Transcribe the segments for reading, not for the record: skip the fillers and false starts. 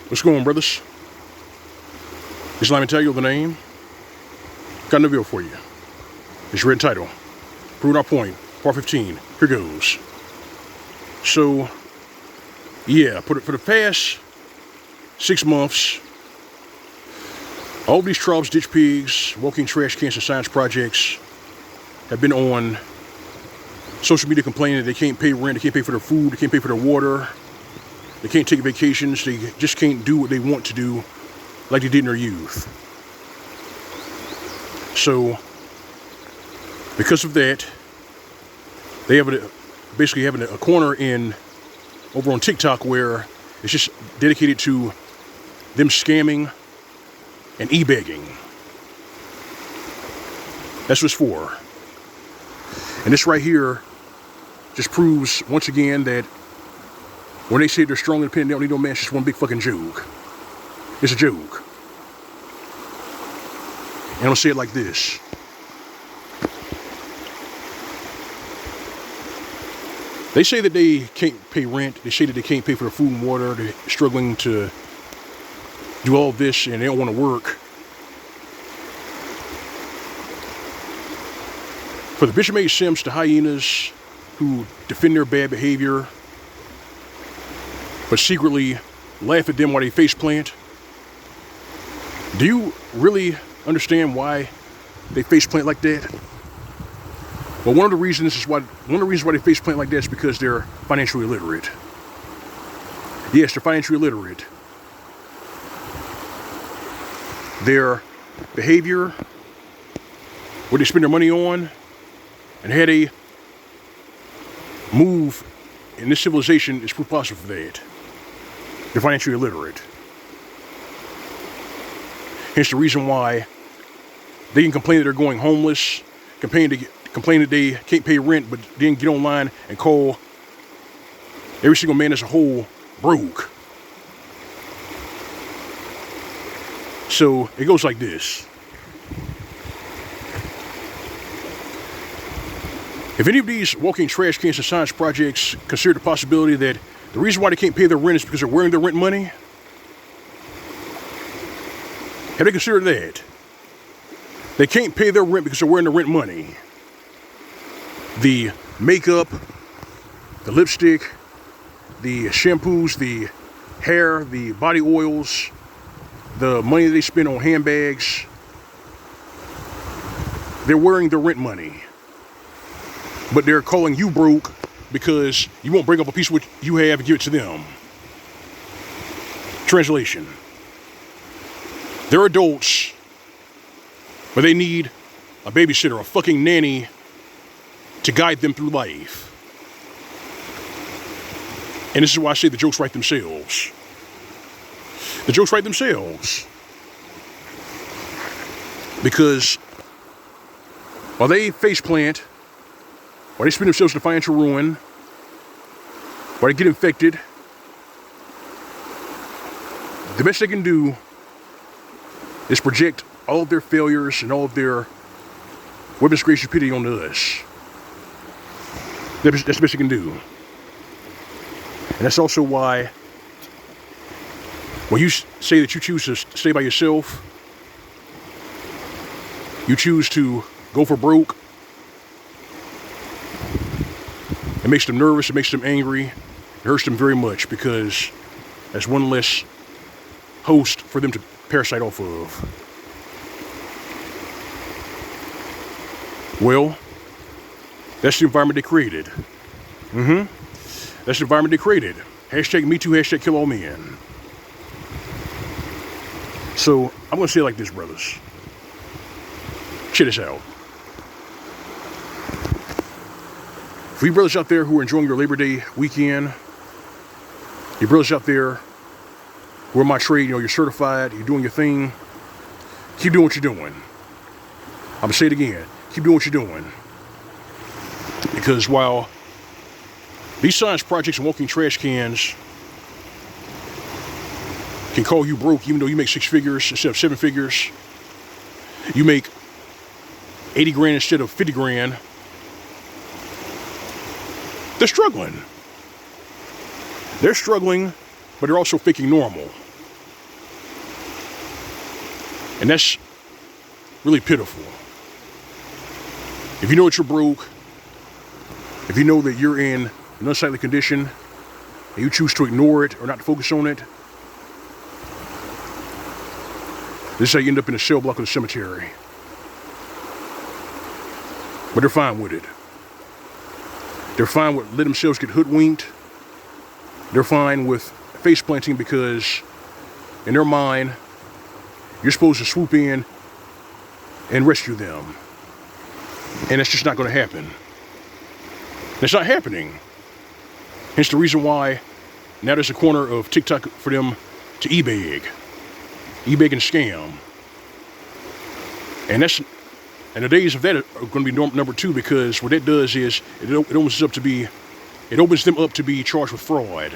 What's going on, brothers? It's Mgtow, the name. Got no video for you. It's red title. Proving our point. Part 15. Here goes. So, yeah, for the past 6 months, all these trolls, ditch pigs, walking trash cans, and science projects have been on social media complaining that they can't pay rent, they can't pay for their food, they can't pay for their water, they can't take vacations, they just can't do what they want to do like they did in their youth. So, because of that, they have basically having a corner over on TikTok where it's just dedicated to them scamming and e-begging. That's what it's for. And this right here just proves once again that when they say they're strong and independent, they don't need no man, it's just one big fucking joke. It's a joke. And I'm gonna say it like this. They say that they can't pay rent. They say that they can't pay for their food and water. They're struggling to do all this and they don't want to work. For the Bishop made simps, the hyenas who defend their bad behavior, but secretly laugh at them while they face plant. Do you really understand why they face plant like that? Well, one of the reasons why they face plant like that is because they're financially illiterate. Yes, they're financially illiterate. Their behavior, what they spend their money on, and how they move in this civilization is proof positive for that. They're financially illiterate. Hence the reason why they can complain that they're going homeless, complain that they can't pay rent, but then get online and call every single man as a whole broke. So it goes like this. If any of these walking trash cans and science projects consider the possibility that the reason why they can't pay their rent is because they're wearing their rent money, have they considered that? They can't pay their rent because they're wearing their rent money. The makeup, the lipstick, the shampoos, the hair, the body oils, the money that they spend on handbags, they're wearing their rent money. But they're calling you broke because you won't bring up a piece of what you have and give it to them. Translation. They're adults, but they need a babysitter, a fucking nanny to guide them through life. And this is why I say the jokes write themselves. The jokes write themselves. Because while they face plant, while they spend themselves in financial ruin, while they get infected, the best they can do is project all of their failures and all of their witness grace and pity onto us. That's the best they can do. And that's also why when you say that you choose to stay by yourself, you choose to go for broke, it makes them nervous, it makes them angry, it hurts them very much because that's one less host for them to parasite off of. Well, that's the environment they created. That's the environment they created. Hashtag Mgtow, hashtag kill all men. So, I'm going to say it like this, brothers. Check this out. For you brothers out there who are enjoying your Labor Day weekend, you brothers out there who are in my trade, you're certified, you're doing your thing, keep doing what you're doing. I'm going to say it again. Keep doing what you're doing. Because while these science projects and walking trash cans can call you broke, even though you make 6 figures instead of 7 figures, you make 80 grand instead of 50 grand, they're struggling. They're struggling, but they're also faking normal. And that's really pitiful. If you know that you're broke, if you know that you're in an unsightly condition, and you choose to ignore it or not to focus on it, this is how you end up in a cell block of the cemetery. But they're fine with it. They're fine with letting themselves get hoodwinked. They're fine with face planting because in their mind, you're supposed to swoop in and rescue them. And that's just not going to happen. It's not happening. Hence the reason why now there's a corner of TikTok for them to e-beg and scam. And the days of that are going to be number two, because what that does is it opens them up to be charged with fraud.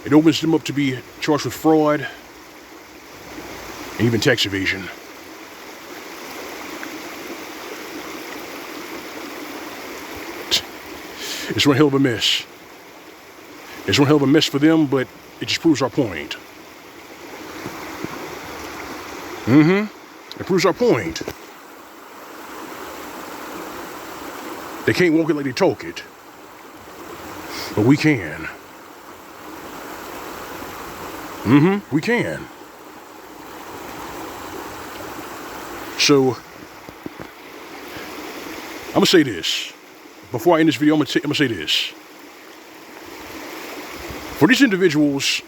It opens them up to be charged with fraud and even tax evasion. It's one hell of a mess. It's one hell of a mess for them, but it just proves our point. It proves our point. They can't walk it like they talk it. But we can. We can. So, I'm going to say this. Before I end this video, I'm going to say this. For these individuals,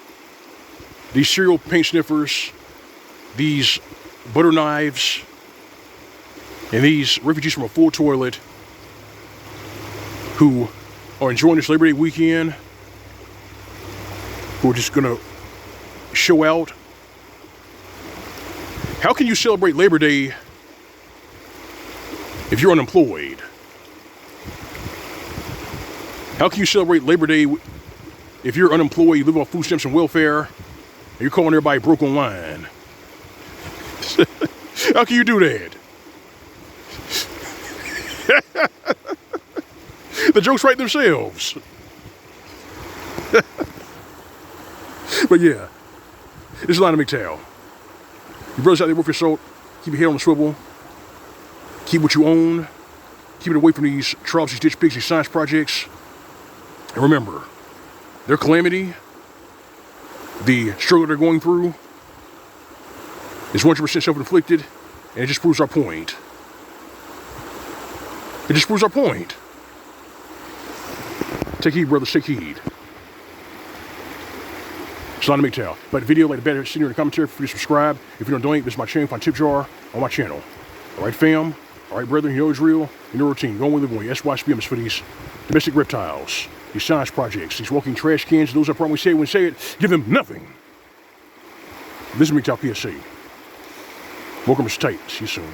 these serial paint sniffers, these butter knives, and these refugees from a full toilet who are enjoying this Labor Day weekend, who are just going to show out. How can you celebrate Labor Day if you're unemployed? How can you celebrate Labor Day if you're unemployed, you live off food stamps and welfare, and you're calling everybody broke online? How can you do that? The jokes write themselves. But yeah, this is Mgtow. You brothers out there worth your salt. Keep your head on the swivel. Keep what you own. Keep it away from these troubles, these ditch pigs, these science projects. And remember, their calamity, the struggle they're going through, is 100% self-inflicted, and it just proves our point. It just proves our point. Take heed, brothers, take heed. It's Mgtow. If you like the video, like the better, send you in the commentary, feel free to subscribe. If you don't donate, this is my channel, find tip jar on my channel. Alright, fam? Alright, brethren, you know it's real. You know routine. Go on with the way. SYSPM is for these domestic reptiles, these science projects, these walking trash cans, those that probably say it when say it, give them nothing. This is Mgtow PSA. Welcome to tight. See you soon.